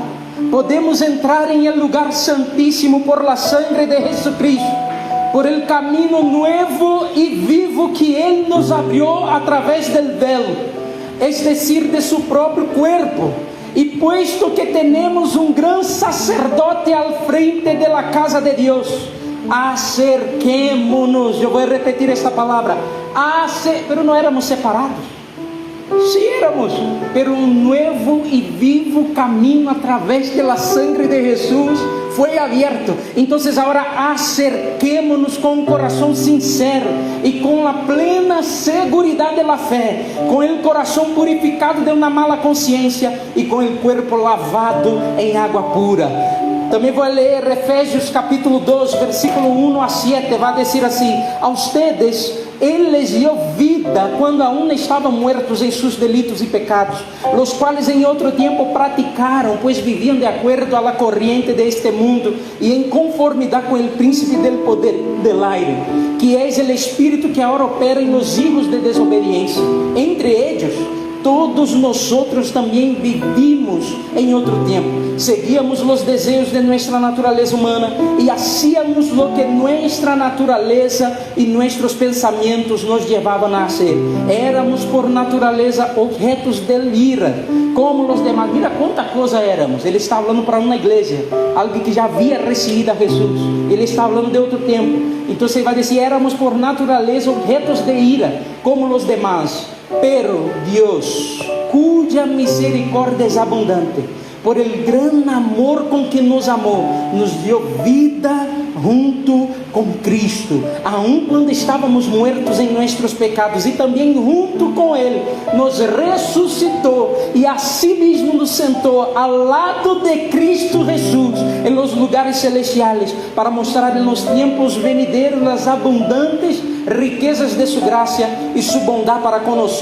podemos entrar em el lugar santíssimo por la sangre de Jesucristo, por el camino nuevo y vivo que Él nos abrió a través del velo, es decir, de su propio cuerpo. Y puesto que tenemos un gran sacerdote al frente de la casa de Dios, acerquémonos. Yo voy a repetir esta palabra, pero no éramos separados. Sí éramos, pero un nuevo y vivo camino a través de la sangre de Jesús foi abierto. Entonces ahora acerquémonos con un corazón sincero y con la plena seguridad de la fe, con el corazón purificado de una mala conciencia y con el cuerpo lavado en agua pura. Também vou ler Efésios capítulo 2, versículo 1 a 7, vai dizer assim: a ustedes Ele les dio vida quando aún estavam muertos em seus delitos e pecados, los cuales em outro tempo praticaram, pois viviam de acordo a la corriente de este mundo e em conformidade com o príncipe del poder del aire, que é o espírito que agora opera em los hijos de desobediência. Entre eles todos nosotros também vivimos em outro tempo, seguíamos os desejos de nossa natureza humana e hacíamos lo que nossa natureza e nossos pensamentos nos levavam a hacer. Éramos por natureza objetos de ira, como os demás. Mira quanta coisa éramos. Ele está falando para uma igreja, alguém que já havia recebido a Jesus. Ele está falando de outro tempo. Então ele vai dizer: éramos por natureza objetos de ira, como os demás. Pero Dios, cuya misericordia es abundante, por el gran amor con que nos amó, nos dio vida junto com Cristo, aun quando estávamos muertos em nossos pecados, e também junto com Ele nos ressuscitou e a si mesmo nos sentou ao lado de Cristo Jesus em los lugares celestiales, para mostrar em los tiempos venideros as abundantes riquezas de sua graça e sua bondade para com nós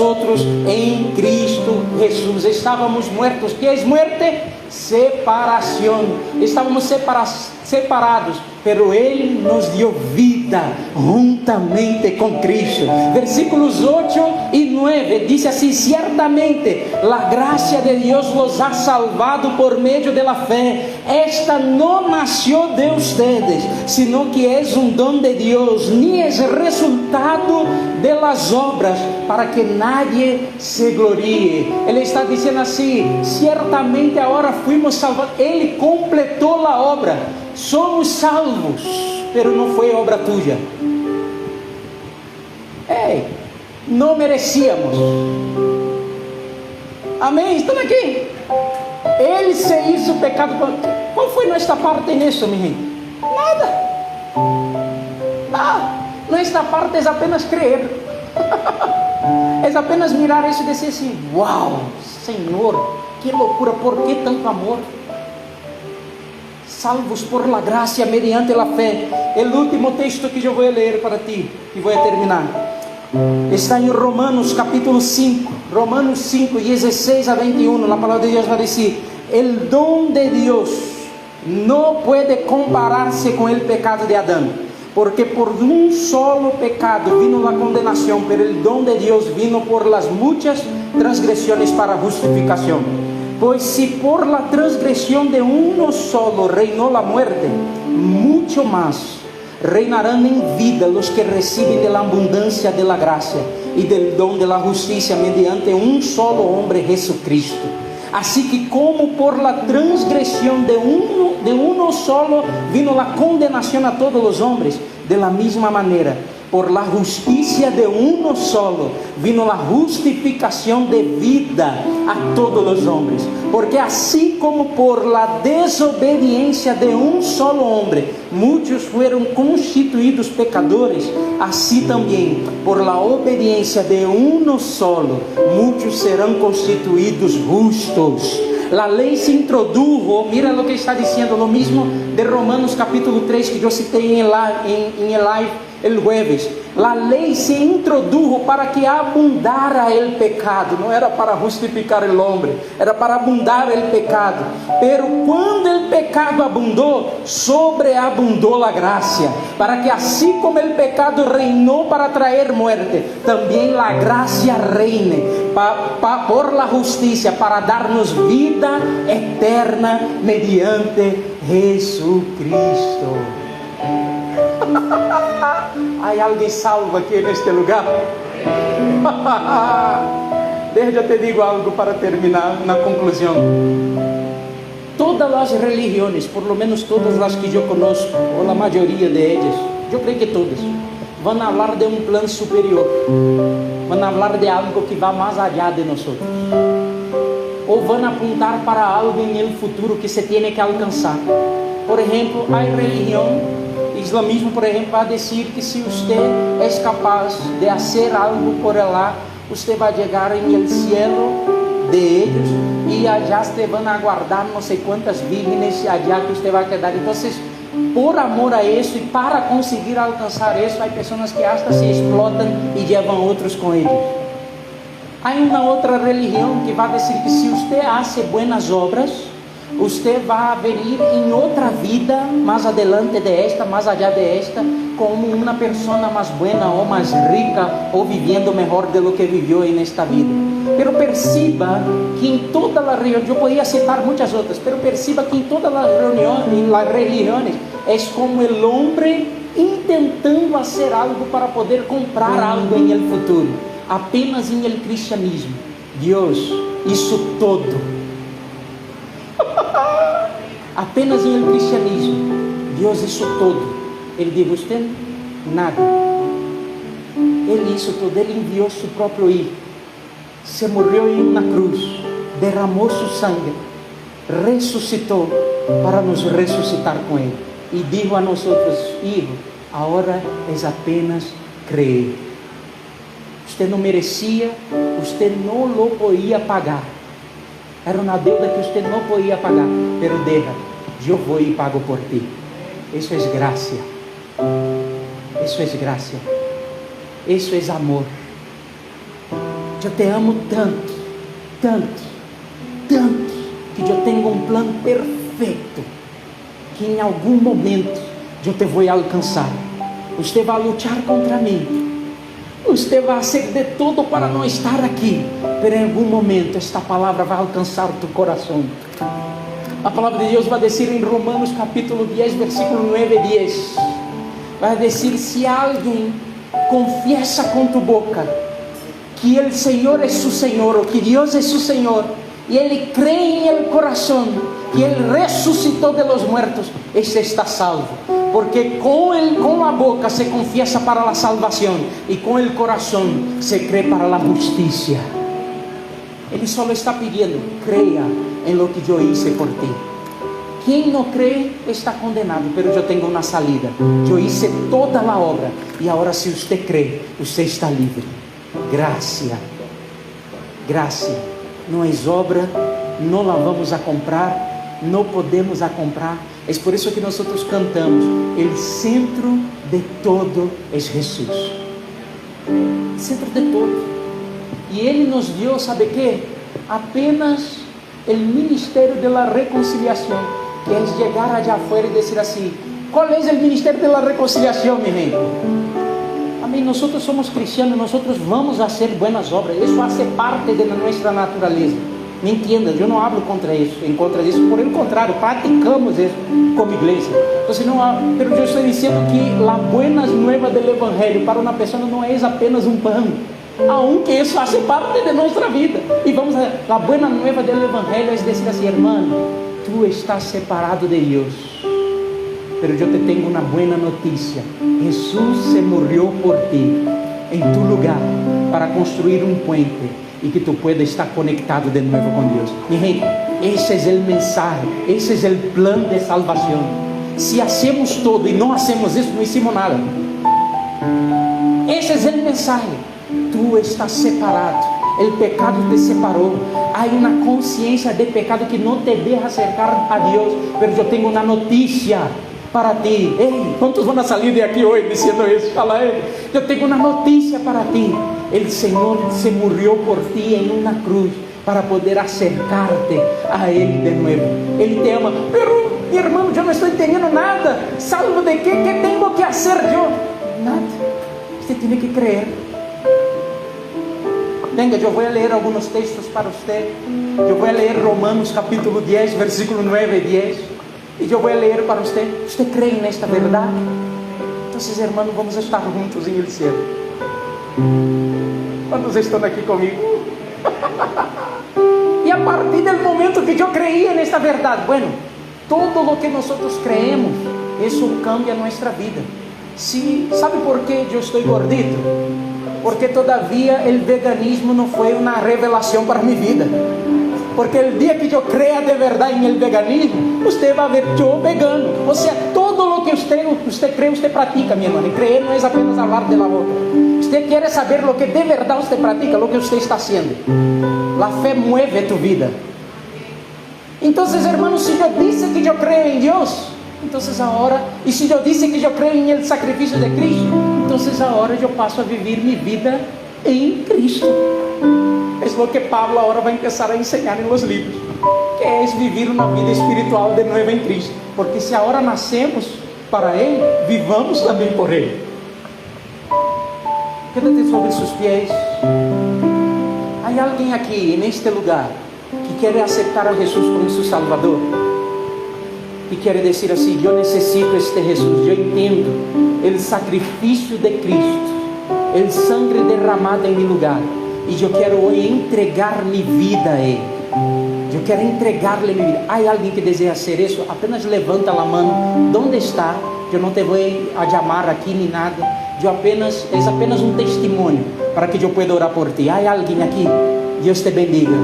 em Cristo Jesus. Estávamos muertos. ¿Qué es muerte? Separação. Estávamos separados, pero Ele nos dio vida juntamente com Cristo. Versículos 8 e 9 diz assim: ciertamente la gracia de Dios los ha salvado por medio de la fe. Esta no nació de ustedes, sino que es un don de Dios, ni es resultado de las obras, para que nadie se gloríe. Ele está dizendo assim: ciertamente agora fuimos salvados. Ele completou a obra. Somos salvos, pero não foi obra tuya. Não merecíamos. Amém? Estão aqui? Ele se hizo pecado. Qual foi nossa parte nisso, minha gente? Nada. Nossa parte é apenas crer. É apenas mirar isso e dizer assim: uau, Senhor, que loucura, por que tanto amor? Salvos por la gracia mediante la fe. O último texto que eu vou ler para ti, e vou terminar, está em Romanos capítulo 5, Romanos 5, 16 a 21. A palavra de Deus vai dizer: el don de Dios no puede compararse con el pecado de Adán, porque por un solo pecado vino la condenación, pero el don de Dios vino por las muchas transgresiones para justificación. Pues si por la transgresión de uno solo reinó la muerte, mucho más reinarán en vida los que reciben de la abundancia de la gracia y del don de la justicia mediante un solo hombre, Jesucristo. Así que como por la transgresión de uno solo vino la condenación a todos los hombres, de la misma manera, por la justicia de uno solo vino la justificación de vida a todos los hombres. Porque así como por la desobediencia de un solo hombre muchos fueron constituidos pecadores, así también por la obediencia de uno solo muchos serán constituidos justos. La ley se introdujo, mira lo que está diciendo, lo mismo de Romanos capítulo 3 que yo cité en el live el jueves. La ley se introdujo para que abundara el pecado, no era para justificar el hombre, era para abundar el pecado. Pero cuando el pecado abundó, sobreabundó la gracia, para que así como el pecado reinó para traer muerte, también la gracia reine por la justicia, para darnos vida eterna mediante Jesucristo. ¿Hay alguien salvo aquí en este lugar? Yo te digo algo para terminar, una conclusión. Todas las religiones, por lo menos todas las que yo conozco, o la mayoría de ellas, yo creo que todas, van a hablar de un plan superior, van a hablar de algo que va más allá de nosotros, o van a apuntar para algo en el futuro que se tiene que alcanzar. Por ejemplo, hay religión, islamismo, por ejemplo, va a decir que si usted es capaz de hacer algo por Allah, usted va a llegar en el cielo de ellos y allá te van a guardar no sé cuántas vírgenes, allá que usted va a quedar. Entonces, por amor a eso y para conseguir alcanzar eso, hay personas que hasta se explotan y llevan otros con ellos. Hay una otra religión que va a decir que si usted hace buenas obras, usted va a venir en otra vida, más adelante de esta, más allá de esta, como una persona más buena o más rica, o viviendo mejor de lo que vivió en esta vida. Pero perciba que en todas las religiones, yo podría citar muchas otras, pero perciba que en todas las religiones es como el hombre intentando hacer algo para poder comprar algo en el futuro. Apenas en el cristianismo, Dios hizo todo. Apenas en el cristianismo, Dios hizo todo. Él dijo, usted nada. Él hizo todo, Él envió su propio hijo, se murió en una cruz, derramó su sangre, resucitó para nos resucitar con Él. Y dijo a nosotros, hijo, ahora es apenas creer. Usted no merecía, usted no lo podía pagar. Era una deuda que usted no podía pagar, pero deja, yo voy y pago por ti. Eso es gracia. Eso es gracia. Eso es amor. Yo te amo tanto, tanto, tanto, que yo tengo un plan perfecto, que en algún momento yo te voy a alcanzar. Usted va a luchar contra mí, usted va a hacer de todo para no estar aquí, pero en algún momento esta palabra va a alcanzar tu corazón. La palabra de Dios va a decir en Romanos capítulo 10, versículo 9 y 10, va a decir, si alguien confiesa con tu boca que el Señor es su Señor, o que Dios es su Señor, y él cree en el corazón que Él resucitó de los muertos, ese está salvo. Porque con la boca se confiesa para la salvación, y con el corazón se cree para la justicia. Él solo está pidiendo, crea en lo que yo hice por ti. Quien no cree está condenado, pero yo tengo una salida. Yo hice toda la obra, y ahora si usted cree, usted está libre. Gracia, gracia, no es obra, no la vamos a comprar, no podemos a comprar. Es por eso que nosotros cantamos, el centro de todo es Jesús. El centro de todo. Y Él nos dio, ¿sabe qué? Apenas el ministerio de la reconciliación, que es llegar allá afuera y decir así, ¿cuál es el ministerio de la reconciliación, mi gente? Amén, nosotros somos cristianos, nosotros vamos a hacer buenas obras, eso hace parte de nuestra naturaleza. Me entiendas, eu não hablo em contra disso, por el contrario, praticamos isso como igreja. Então, não há, pero eu estou dizendo que a buenas nuevas do evangelho para uma pessoa não é apenas um pão, aunque isso faça parte de nossa vida. E vamos a buena nueva do evangelho é dizer assim, hermano, tu estás separado de Deus, pero eu te tenho uma buena notícia: Jesus se morreu por ti, em tu lugar, para construir um puente e que tu puedas estar conectado de novo com Deus. Mi gente, esse é o mensaje, esse é o plano de salvação. Se hacemos todo e não hacemos isso, não hicimos nada. Esse é o mensaje. Tu estás separado, o pecado te separou. Há uma consciência de pecado que não te deixa acercar a Deus. Mas eu tenho uma notícia para ti. Ei, quantos vão sair de aqui hoje dizendo isso? Fala, ei, eu tenho uma notícia para ti. O Senhor se morreu por ti em uma cruz para poder acercar-te a Ele de novo. Ele te ama. Pero, mi hermano, eu não estou entendendo nada. Salvo de quê? Que tenho que fazer eu? Nada. Você tem que crer. Venga, eu vou ler alguns textos para você. Eu vou ler Romanos capítulo 10, versículo 9 e 10. E eu vou ler para você. Você crê nesta verdade? Então, irmãos, vamos estar juntos em el cielo. Quantos estão aqui comigo? E a partir do momento que eu creía nesta verdade, bueno, todo lo que nós creemos, isso cambia nossa vida. Sí, ¿sabe por que eu estou gordito? Porque todavía el veganismo no fue una revelación para mi vida. Porque el día que yo crea de verdad en el veganismo, usted va a ver yo vegano. O sea, todo lo que usted cree, usted practica, mi hermano. Y creer no es apenas hablar de la boca. Usted quiere saber lo que de verdad usted practica, lo que usted está haciendo. La fe mueve tu vida. Entonces, hermanos, si yo dice que yo creo en Dios, entonces ahora, y si yo dice que yo creo en el sacrificio de Cristo, entonces ahora yo paso a vivir mi vida en Cristo. Es lo que Pablo ahora va a empezar a enseñar en los libros, que es vivir una vida espiritual de nuevo en Cristo. Porque si ahora nacemos para Él, vivamos también por Él. Quédate sobre sus pies. Hay alguien aquí en este lugar que quiere aceptar a Jesús como su Salvador. E quer dizer assim, eu necessito este Jesus, eu entendo o sacrifício de Cristo, o sangue derramado em meu lugar, e eu quero hoje entregar minha vida a Ele. Eu quero entregar-lhe minha vida. Há alguém que deseja ser isso? Apenas levanta a mão. Onde está? Eu não te vou a chamar aqui nem nada. É apenas um testemunho para que eu possa orar por ti. Há alguém aqui? Deus te bendiga.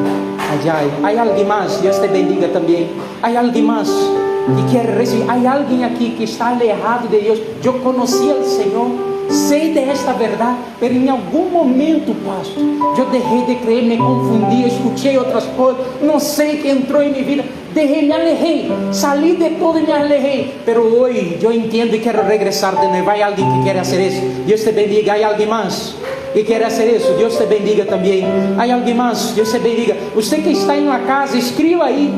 Há alguém mais? Deus te bendiga também. Há alguém mais que quer receber? Há alguém aqui que está alejado de Deus? Eu conhecia o Senhor, sei desta verdade, mas em algum momento, pastor, eu deixei de crer, me confundi, escutei outras coisas, não sei que entrou em minha vida, me alejei, saí de tudo e me alejei, mas hoje eu entendo e quero regressar de novo. Há alguém que quer fazer isso? Deus te bendiga. Há alguém mais que quer fazer isso? Deus te bendiga também. Há alguém mais? Deus te bendiga. Você que está em uma casa, escreva aí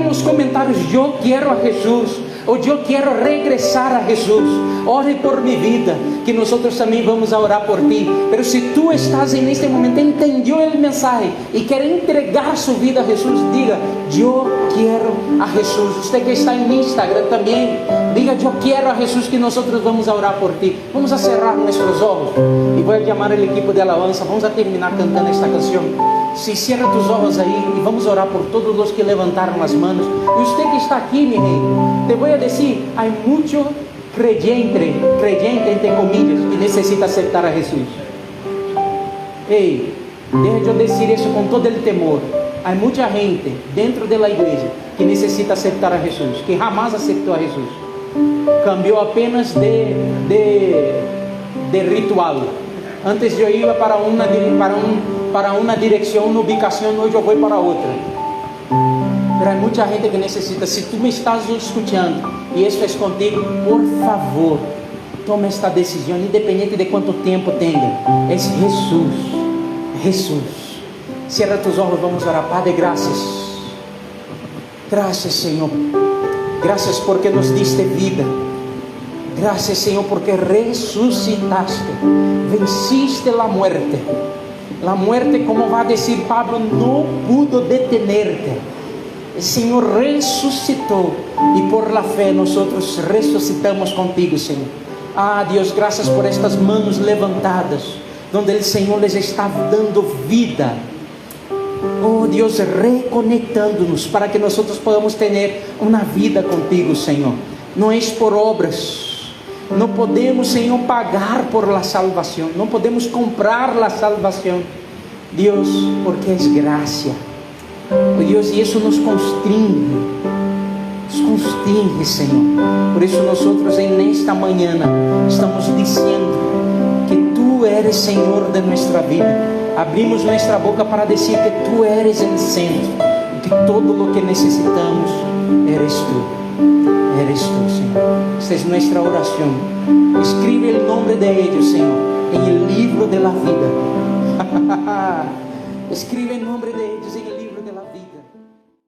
nos comentários: eu quero a Jesus, ou eu quero regressar a Jesus. Ore por minha vida, que nós também vamos a orar por ti. Mas se tu estás neste momento, entendeu o mensagem e quer entregar sua vida a Jesus, diga: eu quero a Jesus. Você que está em Instagram também, diga: eu quero a Jesus, que nós vamos a orar por ti. Vamos a cerrar nossos olhos e vou chamar o equipo de alabanza. Vamos a terminar cantando esta canção. Se cierra tus olhos aí e vamos orar por todos os que levantaram as manos. E você que está aqui, meu rei, te vou dizer: há muito creyente entre comillas, que necessita aceptar a Jesus. Ei, deixa eu dizer isso com todo o temor. Há muita gente dentro da igreja que necessita aceptar a Jesus, que jamais aceitou a Jesus. Cambiou apenas de ritual. Antes eu ia para uma direção, uma ubicação, hoje eu vou para outra. Mas há muita gente que necessita. Se tu me estás escutando e isso é contigo, por favor, toma esta decisão, independente de quanto tempo tenha. É Jesus. Cierra tus olhos, vamos orar. Padre, graças. Graças, Senhor. Graças porque nos diste vida. Graças, Senhor, porque ressuscitaste, venciste a muerte. La muerte, como va a decir Pablo, no pudo detenerte. El Señor resucitó y por la fe nosotros resucitamos contigo, Señor. Ah, Dios, gracias por estas manos levantadas, donde el Señor les está dando vida. Oh Dios, reconectándonos para que nosotros podamos tener una vida contigo, Señor. No es por obras. No podemos, Señor, pagar por la salvación. No podemos comprar la salvación, Dios, porque es gracia. Oh Dios, y eso nos constringe, Señor. Por eso nosotros en esta mañana estamos diciendo que tú eres Señor de nuestra vida. Abrimos nuestra boca para decir que tú eres el centro, y que todo lo que necesitamos eres tú. Eres tú, Señor. Esta es nuestra oración. Escribe el nombre de ellos, Señor, en el libro de la vida. Escribe el nombre de ellos en el libro de la vida.